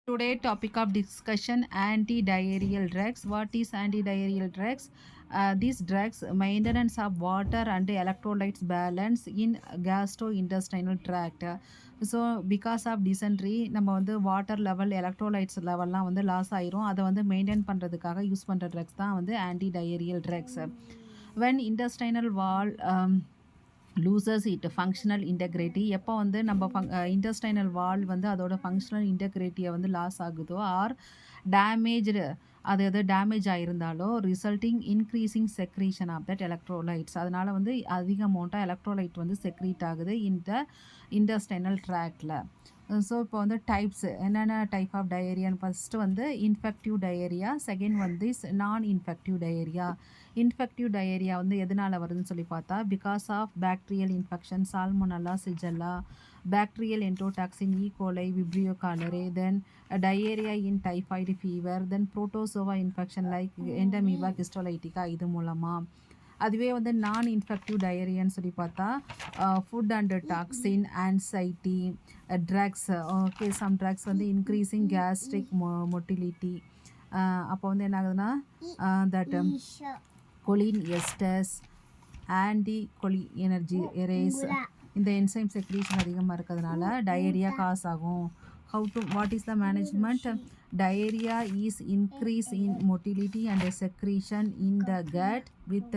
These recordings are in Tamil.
Today topic of discussion anti-diarrheal drugs. What is anti-diarrheal drugs? These drugs maintenance of water and electrolytes balance in gastrointestinal tract. So because of dysentery நம்ம வந்து வாட்டர் லெவல் எலக்ட்ரோலைட்ஸ் லெவல்லாம் வந்து லாஸ் ஆயிரும். அதை வந்து மெயின்டைன் பண்ணுறதுக்காக யூஸ் பண்ணுற ட்ரக்ஸ் தான் வந்து anti diarrhoeal drugs. When intestinal wall loses it functional integrity எப்போ வந்து நம்ம இன்டெஸ்டைனல் வால் வந்து அதோட ஃபங்க்ஷனல் இன்டெக்ரிட்டியை வந்து லாஸ் ஆகுதோ ஆர் டேமேஜ்டு அது எது டேமேஜ் ஆகிருந்தாலோ resulting increasing secretion of that electrolytes அதனால் வந்து அதிக அமௌண்ட்டாக எலக்ட்ரோலைட் வந்து செக்ரீட் ஆகுது இந்த இன்டெஸ்டைனல் ட்ராக்டில். ஸோ இப்போ வந்து டைப்ஸ் என்னென்ன டைப் ஆஃப் டயரியான்னு ஃபஸ்ட்டு வந்து இன்ஃபெக்டிவ் டயரியா, செகண்ட் வந்து நான் இன்ஃபெக்டிவ் டயரியா. இன்ஃபெக்டிவ் டயரியா வந்து எதனால் வருதுன்னு சொல்லி பார்த்தா because of bacterial infection, salmonella, shigella, bacterial enterotoxin, E. coli, Vibrio cholerae, then diarrhea in typhoid fever, then protozoa infection like Endemoeba histolytica இது மூலமாக. அதுவே வந்து நான் இன்ஃபெக்டிவ் டயரியான்னு சொல்லி பார்த்தா food and toxin, anxiety, drugs. Okay, some drugs வந்து இன்க்ரீஸிங் கேஸ்ட்ரிக் மொட்டிலிட்டி. அப்போ வந்து என்ன ஆகுதுன்னா that choline esters, anti cholinesterases, இந்த என்சைம் செக்ரீஷன் அதிகமாக இருக்கிறதுனால டயரியா காஸ் ஆகும். What is the management? Diarrhea is increase in motility and secretion in the gut with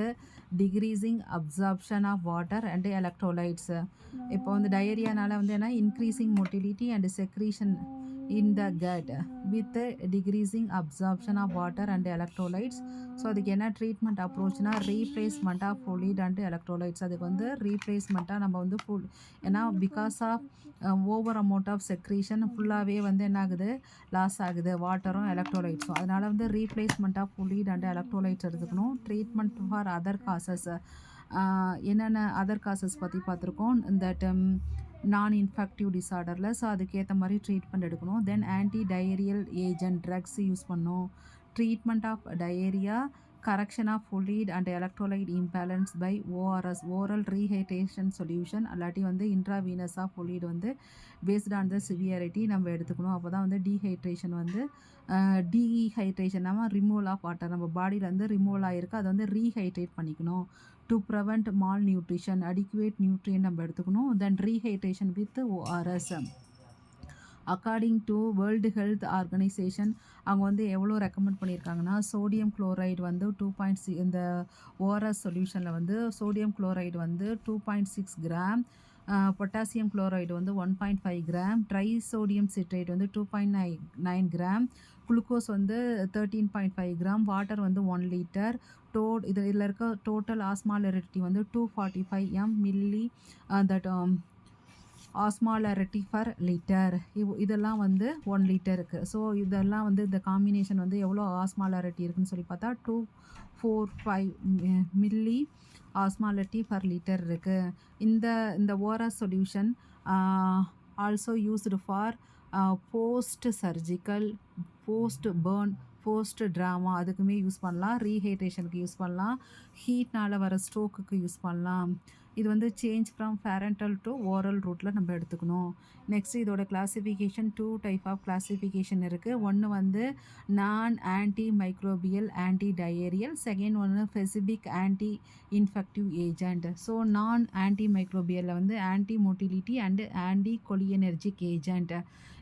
decreasing absorption of water and electrolytes. இப்போ வந்து டயரியானால வந்து என்ன increasing motility and secretion in the gut with decreasing absorption of water and electrolytes. So அதுக்கு என்ன ட்ரீட்மெண்ட் அப்ரோச்னா replacement of fluid and electrolytes. அதுக்கு வந்து ரீப்ளேஸ்மெண்ட்டாக நம்ம வந்து ஏன்னா because of over amount of secretion ஃபுல்லாகவே வந்து என்ன ஆகுது லாஸ் ஆகுது வாட்டரும் எலக்ட்ரோலைட்ஸும். அதனால் வந்து replacement of fluid and electrolytes எடுத்துக்கணும். ட்ரீட்மெண்ட் ஃபார் அதர் காசஸ் என்னென்ன அதர் காசஸ் பற்றி பார்த்துருக்கோம் இந்த நான் இன்ஃபெக்டிவ் டிஸார்டரில். ஸோ அதுக்கேற்ற மாதிரி ட்ரீட்மெண்ட் எடுக்கணும். Then anti diarrhoeal agent drugs use பண்ணணும். Treatment of diarrhoea, correction of fluid and electrolyte imbalance by ORS, oral rehydration solution, அல்லாட்டி வந்து இன்ட்ராவீனஸ் ஆஃப் fluid வந்து பேஸ்ட் ஆன் த சிவியாரிட்டி நம்ம எடுத்துக்கணும். அப்போ தான் வந்து டீஹைட்ரேஷன் வந்து டீஹைட்ரேஷன் நம்ம ரிமூவல் ஆஃப் வாட்டர் நம்ம பாடியில் வந்து ரிமூவல் ஆகிருக்கு அதை வந்து ரீஹைட்ரேட் பண்ணிக்கணும். To prevent malnutrition, adequate nutrient நம்ம எடுத்துக்கணும். Then rehydration with ORS. According to World Health Organization அவங்க வந்து எவ்வளோ ரெக்கமெண்ட் பண்ணியிருக்காங்கன்னா சோடியம் குளோரைடு வந்து 2.6 இந்த ஓஆர்எஸ் சொல்யூஷனில் வந்து சோடியம் குளோரைடு வந்து 2.6 கிராம், பொட்டாசியம் குளோரைடு வந்து 1.5 கிராம், ட்ரைசோடியம் சிட்ரேட் வந்து 2.9 கிராம், குளுக்கோஸ் வந்து 13.5 கிராம், வாட்டர் வந்து 1 லிட்டர். இதில் இருக்க டோட்டல் ஆஸ்மாலரிட்டி வந்து 245 மில்லி தட் ஆஸ்மாலரிட்டி பர் லிட்டர். இதெல்லாம் வந்து 1 லிட்டருக்கு. ஸோ இதெல்லாம் வந்து இந்த காம்பினேஷன் வந்து எவ்வளோ ஆஸ்மாலரிட்டி இருக்குதுன்னு சொல்லி பார்த்தா 245 மில்லி ஆஸ்மாலிட்டி பர் லிட்டர் இருக்குது. இந்த ORS solution also used for post surgical, post burn, post trauma அதுக்குமே யூஸ் பண்ணலாம். ரீஹைட்ரேஷனுக்கு யூஸ் பண்ணலாம். ஹீட்னால் வர ஸ்ட்ரோக்குக்கு யூஸ் பண்ணலாம். இது வந்து change from parental to oral ரூட்டில் நம்ம எடுத்துக்கணும். நெக்ஸ்ட் இதோட கிளாசிஃபிகேஷன் 2 டைப் ஆஃப் கிளாசிஃபிகேஷன் இருக்குது. ஒன்று வந்து non anti microbial anti diarrhoeal, second ஒன்று specific anti infective agent. So non anti மைக்ரோபியலில் வந்து anti motility and anti cholinergic agent.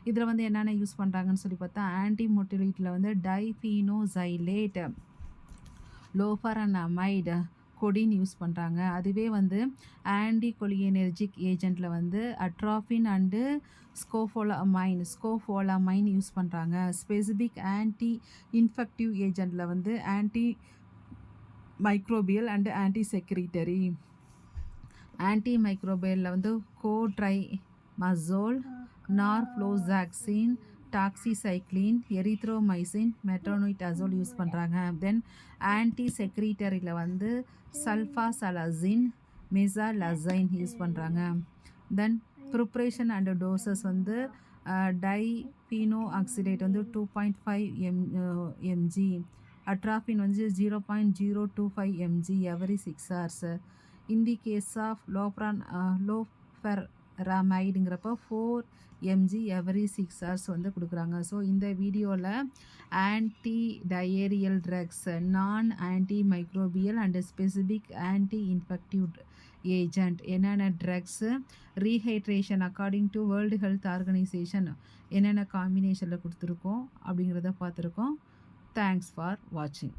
இதில் வந்து என்னென்ன யூஸ் பண்ணுறாங்கன்னு சொல்லி பார்த்தா ஆன்டி மோட்டிலிட்டியில் வந்து டைஃபீனோசைலேட், லோஃபரனமைடு, கொடின் யூஸ் பண்ணுறாங்க. அதுவே வந்து ஆன்டி கொலியனர்ஜிக் ஏஜெண்ட்டில் வந்து அட்ராஃபின் அண்டு ஸ்கோஃபோலமைன் யூஸ் பண்ணுறாங்க. ஸ்பெசிபிக் ஆன்டி இன்ஃபெக்டிவ் ஏஜெண்ட்டில் வந்து anti microbial and anti secretory. Anti மைக்ரோபியலில் வந்து cotrimoxazole, norfloxacin, doxycycline, erythromycin, metronidazole use பண்ணுறாங்க. தென் ஆன்டி செக்ரிட்டரியில் வந்து சல்ஃபாசலசின், மெசாலசைன் யூஸ் பண்ணுறாங்க. தென் ப்ரிப்ரேஷன் அண்ட் டோசஸ் வந்து டைபீனோ ஆக்சிடேட் வந்து 2.5 mg, அட்ராஃபின் வந்து 0.025 mg every 6 hours. In the case of லோஃபெரனைன் ராமைடுங்கிறப்ப 4 mg எவ்ரி 6 hours வந்து கொடுக்குறாங்க. ஸோ இந்த வீடியோவில் anti diarrhoeal drugs, non anti microbial and specific anti infective agent என்னென்ன drugs, rehydration according to World Health Organization என்னென்ன காம்பினேஷனில் கொடுத்துருக்கோம் அப்படிங்கிறத பார்த்துருக்கோம். தேங்க்ஸ் ஃபார் வாட்சிங்.